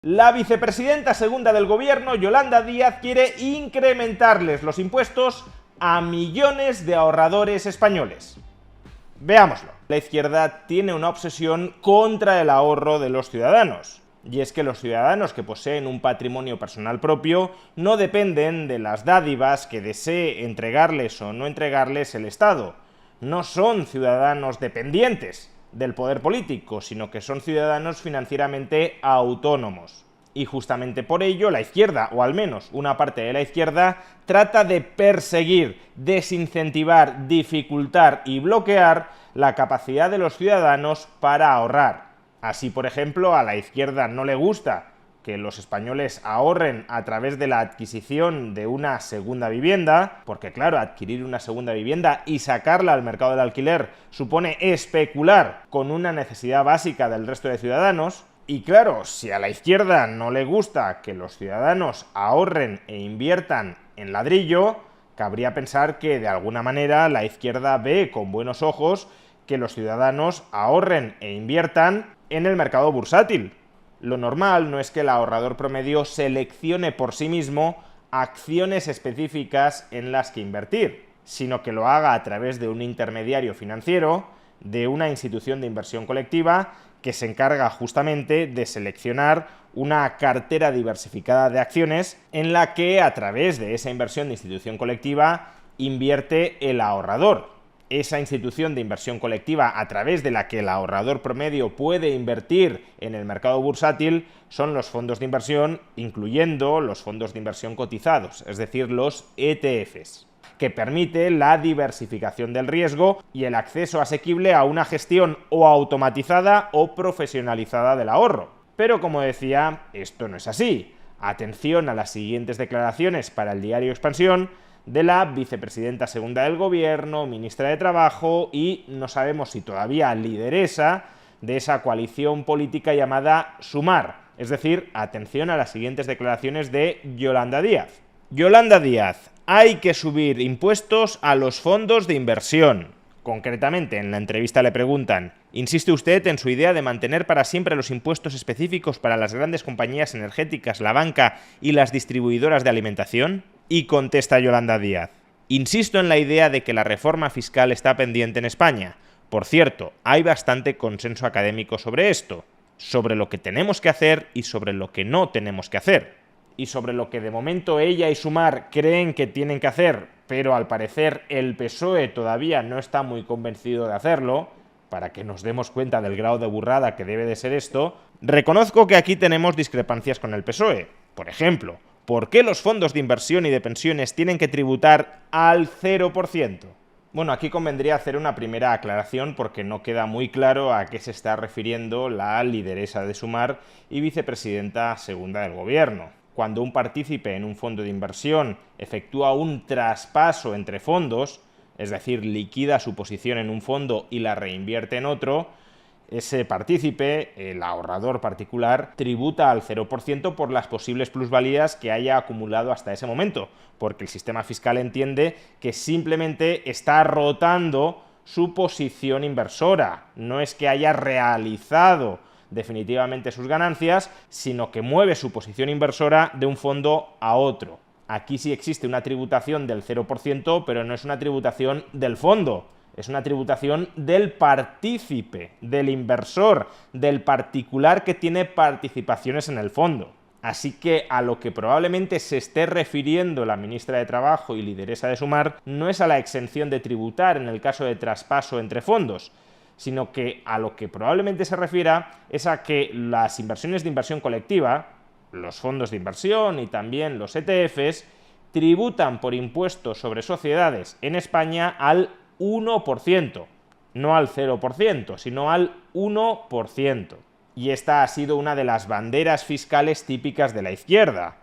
La vicepresidenta segunda del gobierno, Yolanda Díaz, quiere incrementarles los impuestos a millones de ahorradores españoles. Veámoslo. La izquierda tiene una obsesión contra el ahorro de los ciudadanos. Y es que los ciudadanos que poseen un patrimonio personal propio no dependen de las dádivas que desee entregarles o no entregarles el Estado. No son ciudadanos dependientes del poder político, sino que son ciudadanos financieramente autónomos. Y justamente por ello la izquierda, o al menos una parte de la izquierda, trata de perseguir, desincentivar, dificultar y bloquear la capacidad de los ciudadanos para ahorrar. Así, por ejemplo, a la izquierda no le gusta que los españoles ahorren a través de la adquisición de una segunda vivienda, porque claro, adquirir una segunda vivienda y sacarla al mercado del alquiler supone especular con una necesidad básica del resto de ciudadanos. Y claro, si a la izquierda no le gusta que los ciudadanos ahorren e inviertan en ladrillo, cabría pensar que de alguna manera la izquierda ve con buenos ojos que los ciudadanos ahorren e inviertan en el mercado bursátil. Lo normal no es que el ahorrador promedio seleccione por sí mismo acciones específicas en las que invertir, sino que lo haga a través de un intermediario financiero, de una institución de inversión colectiva que se encarga justamente de seleccionar una cartera diversificada de acciones en la que a través de esa inversión de institución colectiva invierte el ahorrador. Esa institución de inversión colectiva a través de la que el ahorrador promedio puede invertir en el mercado bursátil son los fondos de inversión, incluyendo los fondos de inversión cotizados, es decir, los ETFs, que permite la diversificación del riesgo y el acceso asequible a una gestión o automatizada o profesionalizada del ahorro. Pero como decía, esto no es así. Atención a las siguientes declaraciones para el diario Expansión de la vicepresidenta segunda del gobierno, ministra de Trabajo y no sabemos si todavía lideresa de esa coalición política llamada Sumar. Es decir, atención a las siguientes declaraciones de Yolanda Díaz. Yolanda Díaz, hay que subir impuestos a los fondos de inversión. Concretamente, en la entrevista le preguntan, ¿insiste usted en su idea de mantener para siempre los impuestos específicos para las grandes compañías energéticas, la banca y las distribuidoras de alimentación? Y contesta Yolanda Díaz, insisto en la idea de que la reforma fiscal está pendiente en España. Por cierto, hay bastante consenso académico sobre esto, sobre lo que tenemos que hacer y sobre lo que no tenemos que hacer. Y sobre lo que de momento ella y Sumar creen que tienen que hacer, pero al parecer el PSOE todavía no está muy convencido de hacerlo, para que nos demos cuenta del grado de burrada que debe de ser esto, reconozco que aquí tenemos discrepancias con el PSOE. Por ejemplo, ¿por qué los fondos de inversión y de pensiones tienen que tributar al 0%? Bueno, aquí convendría hacer una primera aclaración porque no queda muy claro a qué se está refiriendo la lideresa de Sumar y vicepresidenta segunda del gobierno. Cuando un partícipe en un fondo de inversión efectúa un traspaso entre fondos, es decir, liquida su posición en un fondo y la reinvierte en otro, ese partícipe, el ahorrador particular, tributa al 0% por las posibles plusvalías que haya acumulado hasta ese momento, porque el sistema fiscal entiende que simplemente está rotando su posición inversora, no es que haya realizado definitivamente sus ganancias, sino que mueve su posición inversora de un fondo a otro. Aquí sí existe una tributación del 0%, pero no es una tributación del fondo. Es una tributación del partícipe, del inversor, del particular que tiene participaciones en el fondo. Así que a lo que probablemente se esté refiriendo la ministra de Trabajo y lideresa de Sumar no es a la exención de tributar en el caso de traspaso entre fondos, sino que a lo que probablemente se refiera es a que las inversiones de inversión colectiva, los fondos de inversión y también los ETFs, tributan por impuestos sobre sociedades en España al 1%, no al 0%, sino al 1%. Y esta ha sido una de las banderas fiscales típicas de la izquierda.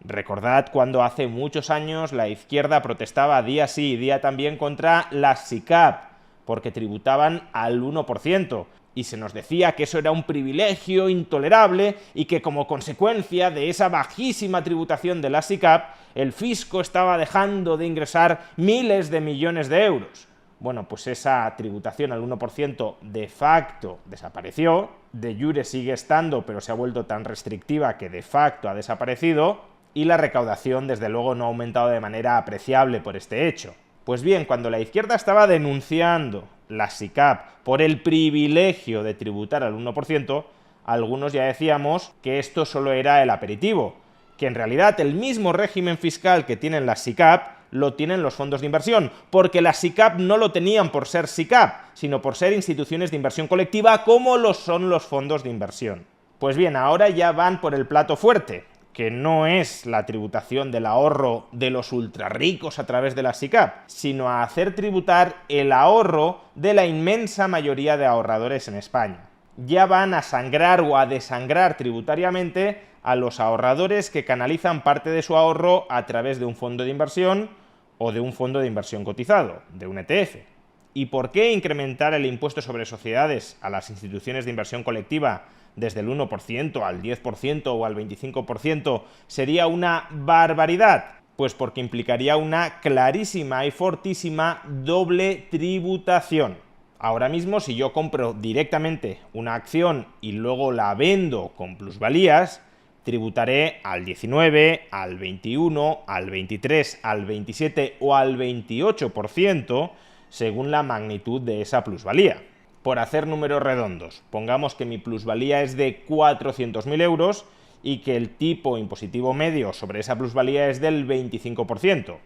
Recordad cuando hace muchos años la izquierda protestaba día sí y día también contra las SICAP, porque tributaban al 1%, y se nos decía que eso era un privilegio intolerable y que como consecuencia de esa bajísima tributación de la SICAP, el fisco estaba dejando de ingresar miles de millones de euros. bueno, pues esa tributación al 1% de facto desapareció, de jure sigue estando, pero se ha vuelto tan restrictiva que de facto ha desaparecido, y la recaudación, desde luego, no ha aumentado de manera apreciable por este hecho. Pues bien, cuando la izquierda estaba denunciando la SICAP por el privilegio de tributar al 1%, algunos ya decíamos que esto solo era el aperitivo, que en realidad el mismo régimen fiscal que tienen las SICAP lo tienen los fondos de inversión, porque las SICAP no lo tenían por ser SICAP, sino por ser instituciones de inversión colectiva como lo son los fondos de inversión. Pues bien, ahora ya van por el plato fuerte, que no es la tributación del ahorro de los ultrarricos a través de la SICAP, sino a hacer tributar el ahorro de la inmensa mayoría de ahorradores en España. Ya van a sangrar o a desangrar tributariamente a los ahorradores que canalizan parte de su ahorro a través de un fondo de inversión o de un fondo de inversión cotizado, de un ETF. ¿Y por qué incrementar el impuesto sobre sociedades a las instituciones de inversión colectiva desde el 1% al 10% o al 25% sería una barbaridad? Pues porque implicaría una clarísima y fortísima doble tributación. Ahora mismo, si yo compro directamente una acción y luego la vendo con plusvalías, tributaré al 19, al 21, al 23, al 27 o al 28% según la magnitud de esa plusvalía. Por hacer números redondos, pongamos que mi plusvalía es de 400.000 euros y que el tipo impositivo medio sobre esa plusvalía es del 25%.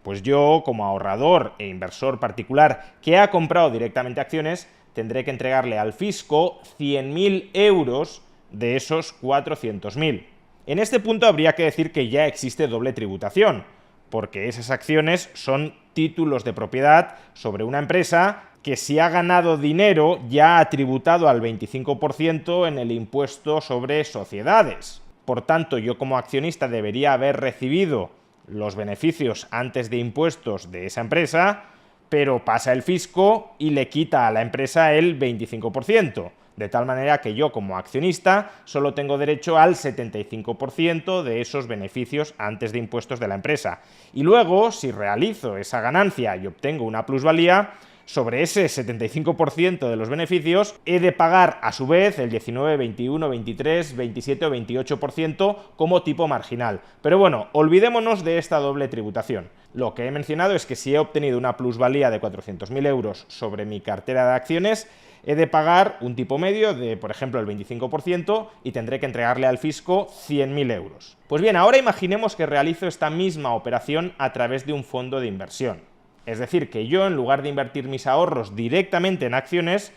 Pues yo, como ahorrador e inversor particular que ha comprado directamente acciones, tendré que entregarle al fisco 100.000 euros de esos 400.000. En este punto habría que decir que ya existe doble tributación, porque esas acciones son títulos de propiedad sobre una empresa que, si ha ganado dinero, ya ha tributado al 25% en el impuesto sobre sociedades. Por tanto, yo como accionista debería haber recibido los beneficios antes de impuestos de esa empresa, pero pasa el fisco y le quita a la empresa el 25%, de tal manera que yo como accionista solo tengo derecho al 75% de esos beneficios antes de impuestos de la empresa. Y luego, si realizo esa ganancia y obtengo una plusvalía, sobre ese 75% de los beneficios he de pagar a su vez el 19, 21, 23, 27 o 28% como tipo marginal. Pero bueno, olvidémonos de esta doble tributación. Lo que he mencionado es que si he obtenido una plusvalía de 400.000 euros sobre mi cartera de acciones, he de pagar un tipo medio de, por ejemplo, el 25% y tendré que entregarle al fisco 100.000 euros. Pues bien, ahora imaginemos que realizo esta misma operación a través de un fondo de inversión. Es decir, que yo, en lugar de invertir mis ahorros directamente en acciones,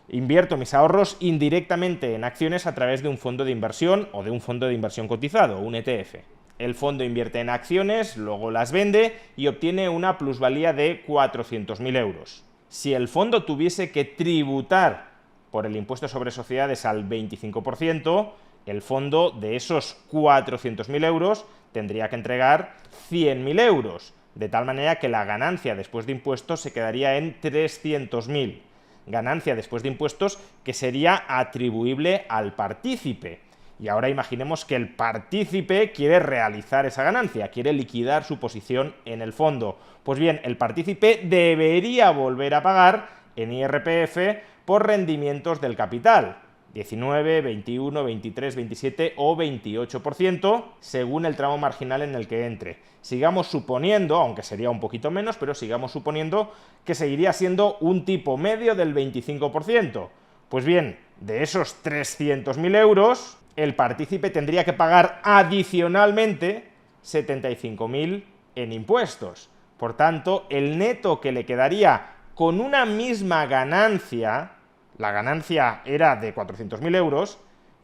invierto mis ahorros indirectamente en acciones a través de un fondo de inversión o de un fondo de inversión cotizado, un ETF. El fondo invierte en acciones, luego las vende y obtiene una plusvalía de 400.000 euros. Si el fondo tuviese que tributar por el impuesto sobre sociedades al 25%, el fondo de esos 400.000 euros tendría que entregar 100.000 euros. De tal manera que la ganancia después de impuestos se quedaría en 300.000. Ganancia después de impuestos que sería atribuible al partícipe. Y ahora imaginemos que el partícipe quiere realizar esa ganancia, quiere liquidar su posición en el fondo. Pues bien, el partícipe debería volver a pagar en IRPF por rendimientos del capital. 19, 21, 23, 27 o 28%, según el tramo marginal en el que entre. Sigamos suponiendo, aunque sería un poquito menos, pero sigamos suponiendo que seguiría siendo un tipo medio del 25%. Pues bien, de esos 300.000 euros, el partícipe tendría que pagar adicionalmente 75.000 en impuestos. Por tanto, el neto que le quedaría con una misma ganancia, la ganancia era de 400.000 euros,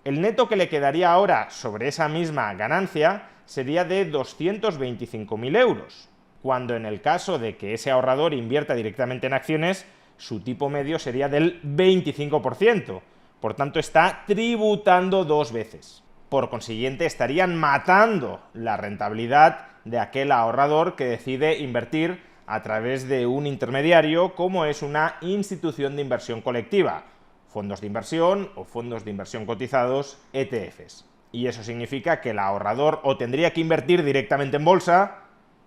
el neto que le quedaría ahora sobre esa misma ganancia sería de 225.000 euros, cuando en el caso de que ese ahorrador invierta directamente en acciones, su tipo medio sería del 25%. Por tanto, está tributando dos veces. Por consiguiente, estarían matando la rentabilidad de aquel ahorrador que decide invertir a través de un intermediario como es una institución de inversión colectiva, fondos de inversión o fondos de inversión cotizados, ETFs. Y eso significa que el ahorrador o tendría que invertir directamente en bolsa,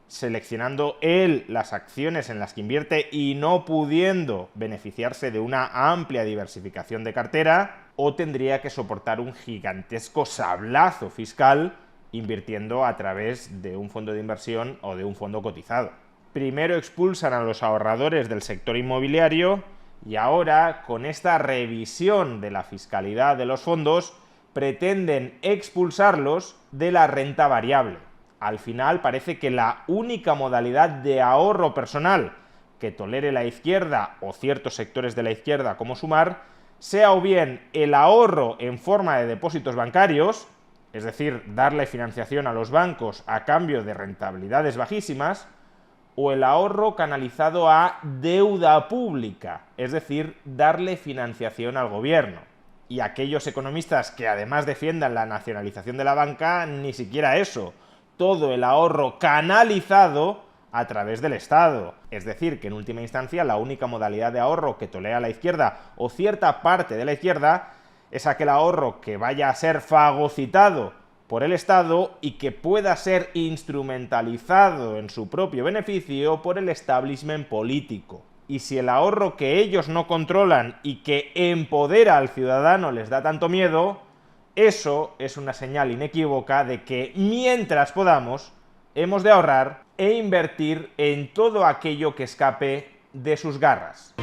seleccionando él las acciones en las que invierte y no pudiendo beneficiarse de una amplia diversificación de cartera, o tendría que soportar un gigantesco sablazo fiscal invirtiendo a través de un fondo de inversión o de un fondo cotizado. Primero expulsan a los ahorradores del sector inmobiliario y ahora, con esta revisión de la fiscalidad de los fondos, pretenden expulsarlos de la renta variable. Al final parece que la única modalidad de ahorro personal que tolere la izquierda o ciertos sectores de la izquierda como Sumar sea o bien el ahorro en forma de depósitos bancarios, es decir, darle financiación a los bancos a cambio de rentabilidades bajísimas, o el ahorro canalizado a deuda pública, es decir, darle financiación al gobierno. Y aquellos economistas que además defiendan la nacionalización de la banca, ni siquiera eso, todo el ahorro canalizado a través del Estado. Es decir, que en última instancia la única modalidad de ahorro que tolera la izquierda o cierta parte de la izquierda es aquel ahorro que vaya a ser fagocitado por el Estado y que pueda ser instrumentalizado en su propio beneficio por el establishment político. Y si el ahorro que ellos no controlan y que empodera al ciudadano les da tanto miedo, eso es una señal inequívoca de que mientras podamos, hemos de ahorrar e invertir en todo aquello que escape de sus garras.